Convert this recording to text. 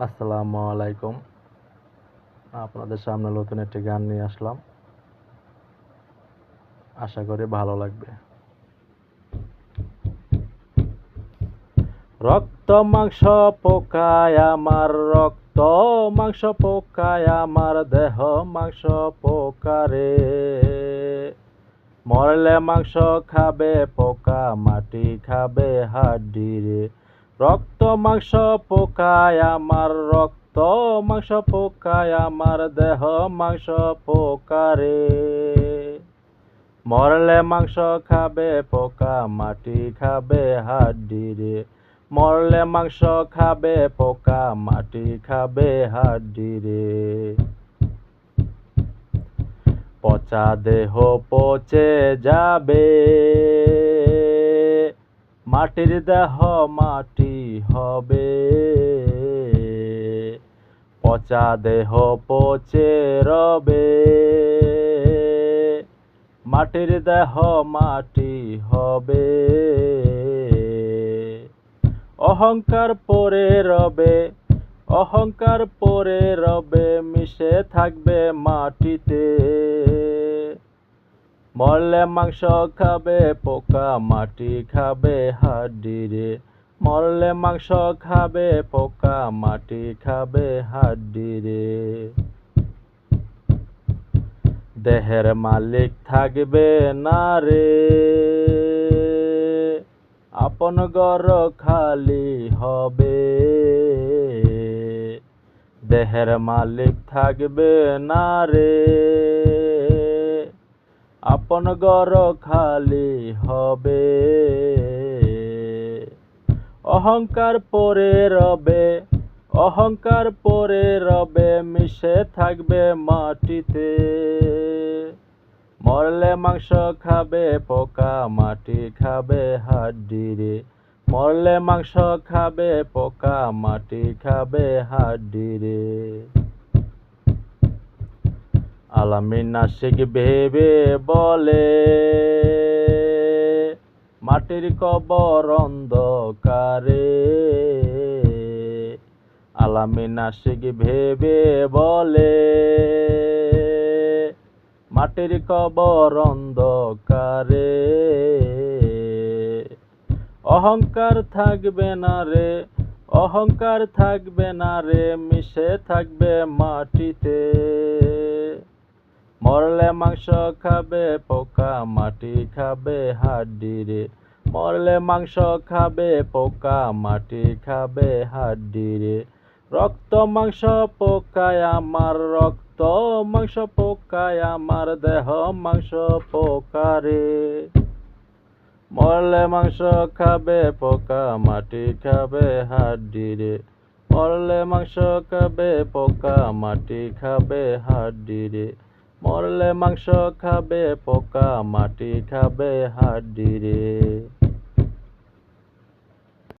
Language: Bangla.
আসসালামু আলাইকুম। আপনাদের সামনে নতুন একটি গান নিয়ে আসলাম। আশা করি ভালো লাগবে। রক্ত মাংস পোকায় আমার, রক্ত মাংস পোকায় আমার দেহ, মাংস পোকারে মরলে মাংস খাবে পোকা, মাটি খাবে হাড্ডি রে। রক্ত মাংস পোকায় আমার, রক্ত মাংস পোকায় আমার দেহ, মাংস পোকারে মরলে মাংস খাবে পোকা, মাটি খাবে হাড্ডি রে। মরলে মাংস খাবে পোকা, মাটি খাবে হাড্ডি রে। পচা দেহ পচে যাবে, মাটির দেহ মাটি হবে। পচা দেহ পচে রবে, মাটির দেহ মাটি হবে। অহংকার পরে রবে, অহংকার পরে রবে, মিশে থাকবে মাটিতে। মরলে মাংস খাবে পোকা, মাটি খাবে হাড্ডি রে। মরলে মাংস খাবে পোকা, মাটি খাবে হাড্ডি রে। দেহের মালিক থাকবে না রে, আপন ঘর খালি হবে। দেহের মালিক থাকবে না রে, আপন ঘর খালি হবে। অহংকার পরে রবে, অহংকার পরে রবে, মিশে থাকবে মাটিতে। মরলে মাংস খাবে পোকা, মাটি খাবে হাড্ডি রে। মরলে মাংস খাবে পোকা, মাটি খাবে হাড্ডি রে। আলামিন আশিক ভেবে বলে, মাটির কবর অন্ধকারে। আলামিন আশিক ভেবে বলে, মাটির কবর অন্ধকারে। অহংকার থাকবে না রে, অহংকার থাকবে না রে, মিশে থাকবে মাটিতে। মরলে মাংস খাবে পোকা, মাটি খাবে হাড্ডি রে। মরলে মাংস খাবে পোকা, মাটি খাবে হাড্ডি রে। রক্ত মাংস পোকায় আমার, রক্ত মাংস পোকায় আমার দেহ, মাংস পোকারে মরলে মাংস খাবে পোকা, মাটি খাবে হাড্ডি রে। মরলে মাংস খাবে পোকা, মাটি খাবে হাড্ডি রে। মরলে মাংস খাবে পোকা, মাটি খাবে হাড্ডি রে।